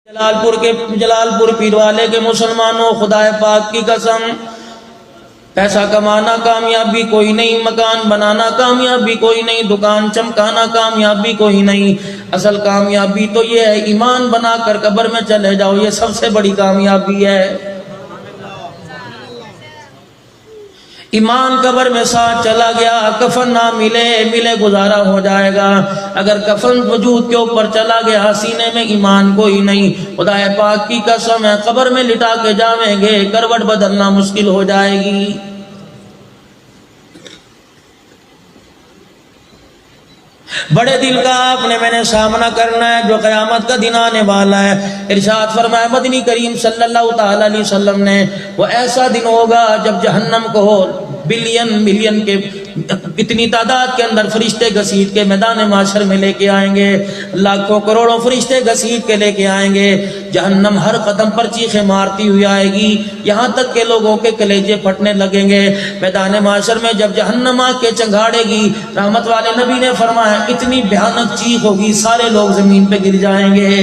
جلال پور پیر والے کے مسلمانوں، خدا پاک کی قسم، پیسہ کمانا کامیابی کوئی نہیں، مکان بنانا کامیابی کوئی نہیں، دکان چمکانا کامیابی کوئی نہیں، اصل کامیابی تو یہ ہے ایمان بنا کر قبر میں چلے جاؤ، یہ سب سے بڑی کامیابی ہے۔ ایمان قبر میں ساتھ چلا گیا، کفن نہ ملے گزارا ہو جائے گا۔ اگر کفن وجود کے اوپر چلا گیا، سینے میں ایمان کوئی نہیں، خدا پاک کی قسم ہے قبر میں لٹا کے جاویں گے، کروٹ بدلنا مشکل ہو جائے گی۔ بڑے دل کا آپ نے میں نے سامنا کرنا ہے جو قیامت کا دن آنے والا ہے۔ ارشاد فرمایا مدنی کریم صلی اللہ تعالی علیہ وسلم نے، وہ ایسا دن ہوگا جب جہنم کو بلین کے اتنی تعداد کے اندر فرشتے گھسیٹ کے میدان معاشر میں لے کے آئیں گے، لاکھوں کروڑوں فرشتے گھسیٹ کے لے کے آئیں گے۔ جہنم ہر قدم پر چیخیں مارتی ہوئی آئے گی، یہاں تک کہ لوگوں کے کلیجے پھٹنے لگیں گے۔ میدان معاشر میں جب جہنم آ کے چنگاڑے گی، رحمت والے نبی نے فرمایا اتنی بھیانک چیخ ہوگی، سارے لوگ زمین پہ گر جائیں گے۔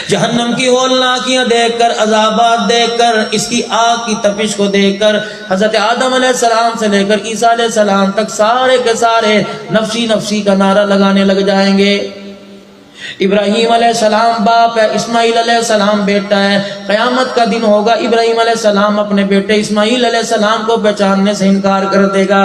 جہنم کی ہولناکیاں دیکھ کر، عذابات دیکھ کر، اس کی آگ کی تپش کو دیکھ کر، حضرت آدم علیہ السلام سے لے کر عیسیٰ علیہ السلام تک سارے کے سارے نفسی نفسی کا نعرہ لگانے لگ جائیں گے۔ ابراہیم علیہ السلام باپ ہے، اسماعیل علیہ السلام بیٹا ہے۔ قیامت کا دن ہوگا، ابراہیم علیہ السلام اپنے بیٹے اسماعیل علیہ السلام کو پہچاننے سے انکار کر دے گا۔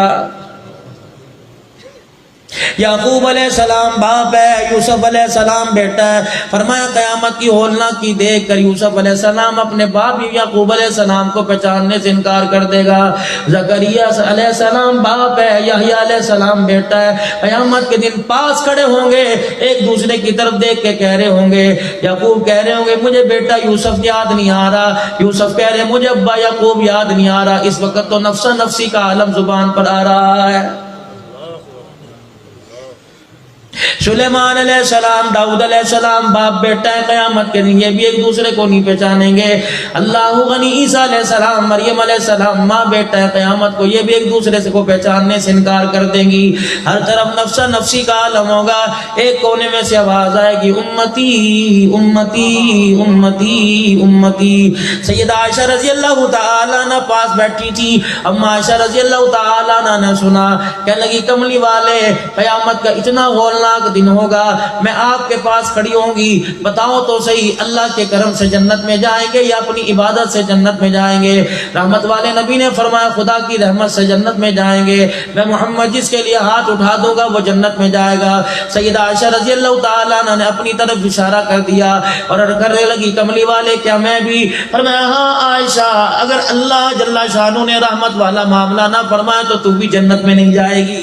یعقوب علیہ السلام باپ ہے، یوسف علیہ السلام بیٹا ہے۔ فرمایا قیامت کی ہولناکی دیکھ کر یوسف علیہ السلام اپنے باپ یعقوب علیہ السلام کو پہچاننے سے انکار کر دے گا۔ زکریا علیہ السلام باپ ہے، یحییٰ علیہ السلام بیٹا ہے۔ قیامت کے دن پاس کھڑے ہوں گے، ایک دوسرے کی طرف دیکھ کے کہہ رہے ہوں گے، یعقوب کہہ رہے ہوں گے مجھے بیٹا یوسف یاد نہیں آ رہا، یوسف کہہ رہے مجھے ابا یعقوب یاد نہیں آ رہا۔ اس وقت تو نفسا نفسی کا عالم زبان پر آ رہا ہے۔ سلیمان علیہ السلام، داؤد علیہ السلام باپ بیٹا ہے، قیامت کے دن یہ بھی ایک دوسرے کو نہیں پہچانیں گے۔ اللہ غنی، عیسیٰ علیہ السلام، مریم علیہ السلام ماں بیٹا ہے، قیامت کو یہ بھی ایک دوسرے سے کو پہچاننے سے انکار کر دیں گی۔ ہر طرف نفسا نفسی کا عالم ہوگا۔ ایک کونے میں سے آواز آئے گی امتی امتی امتی امتی۔ سیدہ عائشہ رضی اللہ تعالیٰ عنہ پاس بیٹھی تھی، اما عائشہ رضی اللہ تعالیٰ عنہ نے سنا، کہنے لگی کملی والے قیامت کا اتنا ہولناک دن ہوگا، میں آپ کے پاس کھڑی ہوں گی، بتاؤ تو صحیح اللہ کے کرم سے جنت میں جائیں گے یا اپنی عبادت سے جنت میں جائیں گے؟ رحمت والے نبی نے فرمایا خدا کی رحمت سے جنت میں جائیں گے، میں محمد جس کے لیے ہاتھ اٹھا دوں گا وہ جنت میں جائے گا۔ سیدہ عائشہ رضی اللہ تعالیٰ عنہ نے اپنی طرف اشارہ کر دیا اور کرنے لگی کملی والے کیا میں بھی؟ فرمایا ہاں عائشہ، اگر اللہ جل شانہ نے رحمت والا معاملہ نہ فرمایا تو تو بھی جنت میں نہیں جائے گی۔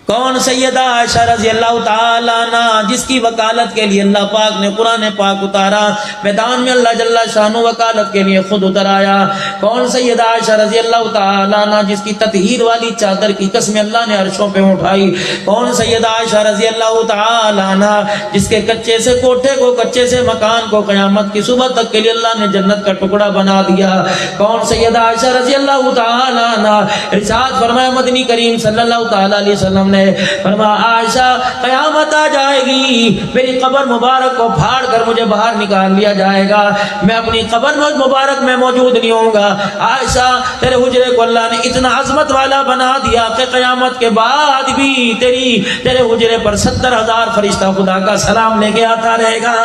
کون؟ سیدہ عائشہ رضی اللہ تعالیٰ عنہ، جس کی وکالت کے لیے اللہ پاک نے قرآن پاک اتارا، میدان میں اللہ جل شانہ وکالت کے لیے خود اتر آیا۔ کون؟ سیدہ عائشہ رضی اللہ تعالیٰ عنہ، جس کی تطہیر والی چادر کی قسم اللہ نے عرشوں پہ اٹھائی۔ کون؟ سیدہ عائشہ رضی اللہ تعالیٰ عنہ، جس کے کچے سے کوٹھے کو، کچے سے مکان کو قیامت کی صبح تک کے لیے اللہ نے جنت کا ٹکڑا بنا دیا۔ کون؟ سیدہ عائشہ رضی اللہ تعالیٰ عنہ، ارشاد فرمایا مدنی کریم صلی اللہ تعالیٰ علیہ وسلم نے فرمایا عائشہ قیامت آ جائے گی، میری قبر مبارک کو پھاڑ کر مجھے باہر نکال لیا جائے گا، میں اپنی قبر مبارک میں موجود نہیں ہوں گا۔ عائشہ تیرے حجرے کو اللہ نے اتنا عظمت والا بنا دیا کہ قیامت کے بعد بھی تیرے حجرے پر 70,000 فرشتہ خدا کا سلام لے کے آتا رہے گا۔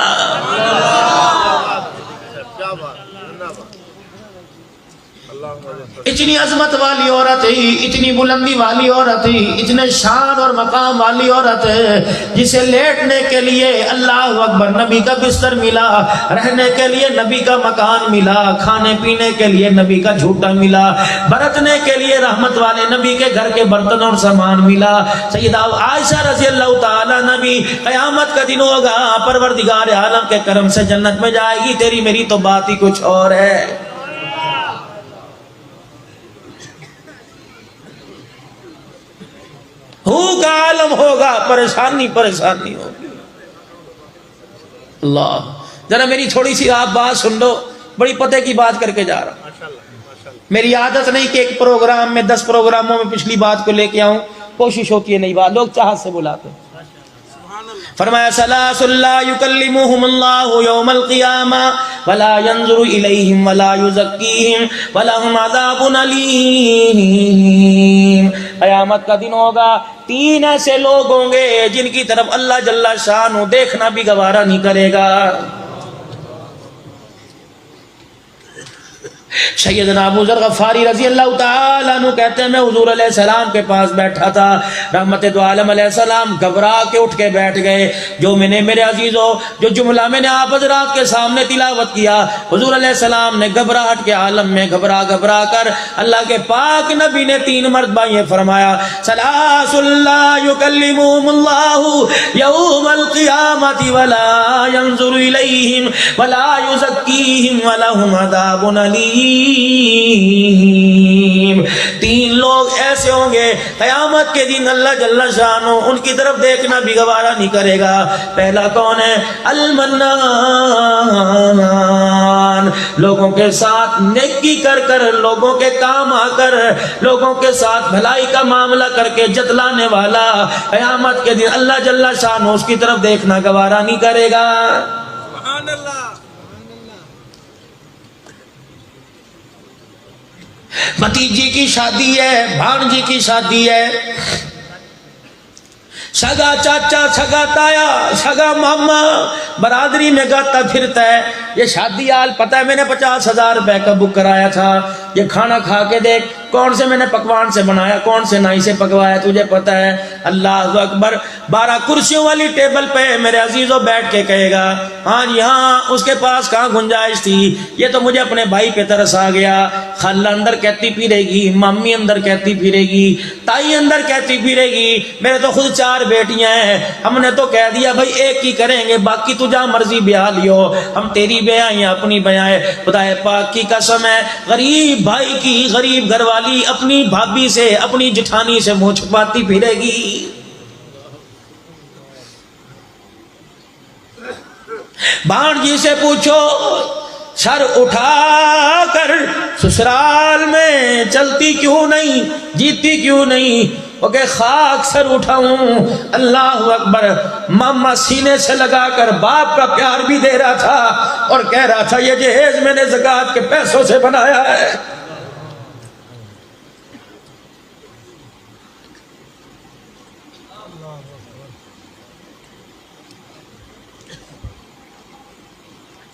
اتنی عظمت والی عورت ہے، اتنی بلندی والی عورت ہے، اتنے شان اور مقام والی عورت ہے، جسے لیٹنے کے لیے اللہ اکبر نبی کا بستر ملا، رہنے کے لیے نبی کا مکان ملا، کھانے پینے کے لیے نبی کا جھوٹا ملا، برتنے کے لیے رحمت والے نبی کے گھر کے برتن اور سامان ملا۔ سیدہ عائشہ رضی اللہ تعالیٰ نبی قیامت کا دن ہوگا، پروردگار عالم کے کرم سے جنت میں جائے گی، تیری میری تو بات ہی کچھ اور ہے۔ کا عالم ہوگا، پریشانی پریشانی ہوگی۔ اللہ ذرا میری تھوڑی سی آپ بات سن لو، بڑی پتے کی بات کر کے جا رہا ہوں۔ میری عادت نہیں کہ ایک پروگرام میں 10 پروگراموں میں پچھلی بات کو لے کے آؤں، کوشش ہوتی ہے نئی بات، لوگ چاہت سے بلاتے ہیں۔ فرمایا ثلاث لا یکلمہم اللہ یوم القیامہ ولا ینظر الیہم ولا یزکیہم ولہم عذاب علیم۔ قیامت کا دن ہوگا، 3 ایسے لوگ ہوں گے جن کی طرف اللہ جل شانہ دیکھنا بھی گوارا نہیں کرے گا۔ سیدنا ابو ذر غفاری رضی اللہ تعالیٰ عنہ کہتے ہیں میں حضور علیہ السلام کے پاس بیٹھا تھا، رحمت دو عالم علیہ السلام گھبرا کے اٹھ کے بیٹھ گئے۔ جو میں نے میرے عزیزوں جو جملہ میں نے آپ حضرات کے سامنے تلاوت کیا، حضور علیہ السلام نے گھبراہٹ کے عالم میں گھبرا کر اللہ کے پاک نبی نے 3 مرتبہ یہ فرمایا ثلاث لا یکلمہم اللہ یوم القیامۃ ولا ینظر الیہم ولا یزکیہم ولہم عذاب علیم۔ 3 لوگ ایسے ہوں گے قیامت کے دن اللہ جل شانہ ان کی طرف دیکھنا بھی گوارا نہیں کرے گا۔ پہلا کون ہے؟ المنان، لوگوں کے ساتھ نیکی کر لوگوں کے کام آ کر لوگوں کے ساتھ بھلائی کا معاملہ کر کے جتلانے والا، قیامت کے دن اللہ جل شانہ اس کی طرف دیکھنا گوارا نہیں کرے گا۔ سبحان اللہ۔ بھتیجی کی شادی ہے، بھانجی کی شادی ہے، سگا چاچا، سگا تایا، سگا ماما برادری میں گاتا پھرتا ہے۔ یہ شادی حال پتہ ہے میں نے 50,000 روپے کا بک کرایا تھا، یہ کھانا کھا کے دیکھ کون سے میں نے پکوان سے بنایا، کون سے نائی سے پکوایا، تجھے پتہ ہے۔ اللہ اکبر، 12 کرسیوں والی ٹیبل پہ میرے عزیزوں بیٹھ کے کہے گا ہاں جی ہاں، اس کے پاس کہاں گنجائش تھی، یہ تو مجھے اپنے بھائی پہ ترس آ گیا۔ خالہ اندر کہتی پھرے گی، مامی اندر کہتی پھرے گی، تائی اندر کہتی پھرے گی میرے تو خود 4 بیٹیاں ہیں، ہم نے تو کہہ دیا بھائی ایک ہی کریں گے، باقی تو جہاں مرضی بیاہ لیو، ہم تیری بیاہ یا اپنی بیاہ ہے۔ خدا پاک کی قسم ہے، غریب بھائی کی غریب گھر والی اپنی بھابھی سے اپنی جٹھانی سے منہ چھپاتی پھرے گی۔ بھانجی سے پوچھو سر اٹھا کر سسرال میں چلتی کیوں نہیں، جیتی کیوں نہیں؟ وہ کہ خاک سر اٹھاؤں۔ اللہ اکبر، ماما سینے سے لگا کر باپ کا پیار بھی دے رہا تھا اور کہہ رہا تھا یہ جہیز میں نے زکوٰۃ کے پیسوں سے بنایا ہے۔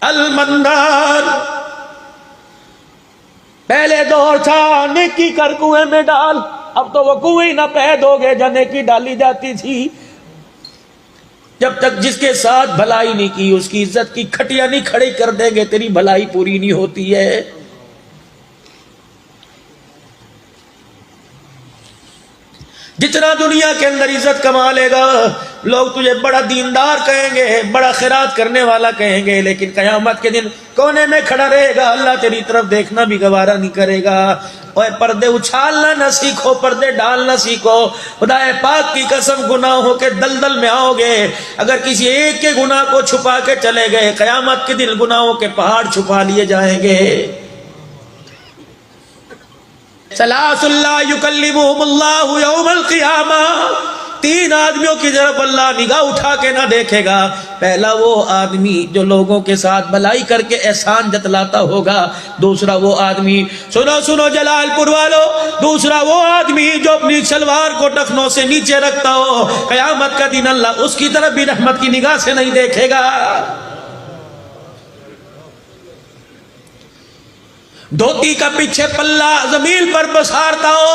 المنان، پہلے دور تھا نیکی کر کنویں میں ڈال، اب تو وہ کنویں نہ پید ہو گئے جہاں نیکی ڈالی جاتی تھی۔ جب تک جس کے ساتھ بھلائی نہیں کی اس کی عزت کی کھٹیاں نہیں کھڑی کر دیں گے تیری بھلائی پوری نہیں ہوتی ہے۔ جتنا دنیا کے اندر عزت کما لے گا لوگ تجھے بڑا دیندار کہیں گے، بڑا خیرات کرنے والا کہیں گے، لیکن قیامت کے دن کونے میں کھڑا رہے گا، اللہ تیری طرف دیکھنا بھی گوارا نہیں کرے گا۔ اوے پردے اچھالنا نہ سیکھو، پردے ڈالنا سیکھو۔ خدا پاک کی قسم، گناہوں کے دلدل میں آؤ گے، اگر کسی ایک کے گناہ کو چھپا کے چلے گئے قیامت کے دن گناہوں کے پہاڑ چھپا لیے جائیں گے۔ ثلاث لا یکلمہم اللہ یوم القیامہ، 3 آدمیوں کی طرف اللہ نگاہ اٹھا کے نہ دیکھے گا۔ پہلا وہ آدمی جو لوگوں کے ساتھ بھلائی کر کے احسان جتلاتا ہوگا، دوسرا وہ آدمی، سنو جلال پور والو، دوسرا وہ آدمی جو اپنی شلوار کو ٹخنوں سے نیچے رکھتا ہو، قیامت کا دن اللہ اس کی طرف بھی رحمت کی نگاہ سے نہیں دیکھے گا۔ دھوتی کا پیچھے پلہ زمین پر پسارتا ہو،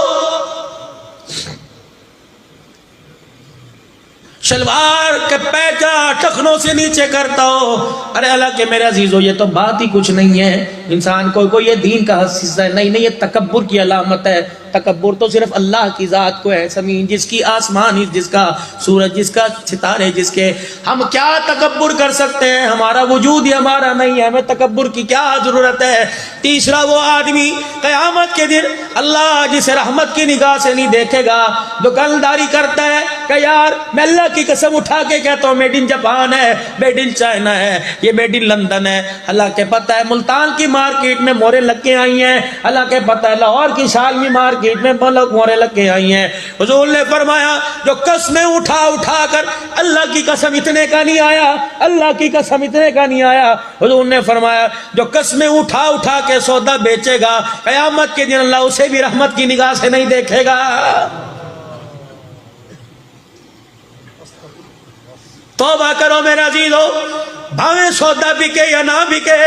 شلوار کے پیچا ٹخنوں سے نیچے کرتا ہو۔ ارے اللہ کے میرے عزیزو، یہ تو بات ہی کچھ نہیں ہے، انسان کو یہ دین کا حصہ ہے نہیں، یہ تکبر کی علامت ہے۔ تکبر تو صرف اللہ کی ذات کو ہے، زمین جس کی، آسمان جس کا، سورج جس کا، ستارے جس کے، ہم کیا تکبر کر سکتے ہیں؟ ہمارا وجود ہی ہمارا نہیں ہے، ہمیں تکبر کی کیا ضرورت ہے؟ تیسرا وہ آدمی قیامت کے دن اللہ جسے رحمت کی نگاہ سے نہیں دیکھے گا، دکانداری کرتا ہے، کہ یار میں اللہ کی قسم اٹھا کے کہتا ہوں میڈ ان جاپان ہے, میڈ ان چائنا ہے, یہ میڈ ان لندن ہے. حالانکہ پتہ ہے ملتان کی مارکیٹ میں مورے لگ کے آئی ہیں, حالانکہ پتہ ہے لاہور کی شالمی مارکیٹ میں مورے لگ کے آئی ہیں. حضور نے فرمایا جو قسمیں اٹھا کر اللہ کی قسم اتنے کا نہیں آیا, اللہ کی قسم اتنے کا نہیں آیا. حضور نے فرمایا جو قسمیں اٹھا کے سودا بیچے گا قیامت کے دن اللہ اسے بھی رحمت کی نگاہ سے نہیں دیکھے گا. توبہ کرو میرے عزیزو, بھاویں سودا بکے یا نہ بکے,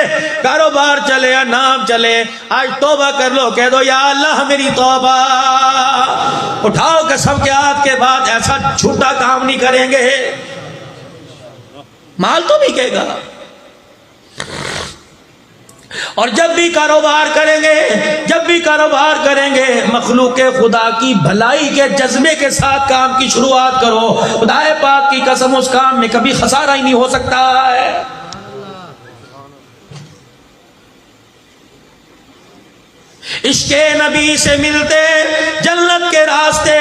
کاروبار چلے یا نہ چلے, آج توبہ کر لو, کہہ دو یا اللہ میری توبہ. اٹھاؤ قسم کے ہاتھ کے بعد ایسا جھوٹا کام نہیں کریں گے. مال تو بکے گا, اور جب بھی کاروبار کریں گے مخلوق خدا کی بھلائی کے جذبے کے ساتھ کام کی شروعات کرو. خدا پاک کی قسم اس کام میں کبھی خسارہ ہی نہیں ہو سکتا ہے. عشق نبی سے ملتے جنت کے راستے,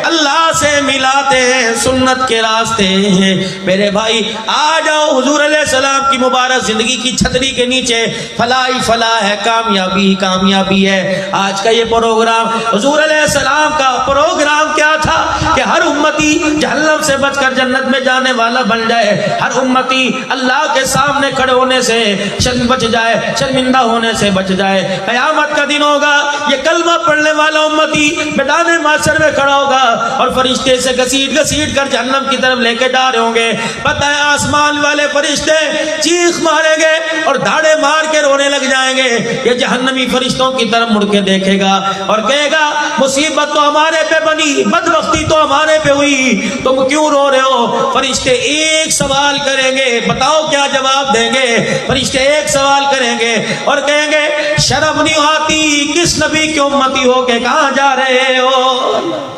اللہ سے ملاتے سنت کے راستے. میرے بھائی آ جاؤ حضور علیہ السلام کی مبارک زندگی کی چھتری کے نیچے, فلاح ہی فلاح ہے, کامیابی ہی کامیابی ہے. آج کا یہ پروگرام حضور علیہ السلام کا پروگرام کیا تھا کہ ہر امتی جہنم سے بچ کر جنت میں جانے والا بن جائے, ہر امتی اللہ کے سامنے کھڑے ہونے سے بچ جائے, شرمندہ ہونے سے بچ جائے. قیامت کا دن ہوگا, یہ کلمہ پڑھنے والا امتی میدان محشر میں کھڑا ہوگا اور فرشتے سے گھسیٹ کر جہنم کی طرف لے کے جا رہے ہوں گے. پتہ ہے آسمان والے فرشتے چیخ ماریں گے اور دھاڑے مار کے رونے لگ جائیں گے. یہ جہنمی فرشتوں کی طرف مڑ کے دیکھے گا اور کہے گا مصیبت تو ہمارے پہ بنی, بدبختی تو ہمارے پہ ہوئی, تم کیوں رو رہے ہو؟ فرشتے ایک سوال کریں گے, بتاؤ کیا جواب دیں گے؟ فرشتے ایک سوال کریں گے اور کہیں گے شرم نہیں آتی کس نبی کی امتی ہو کے کہاں جا رہے ہو؟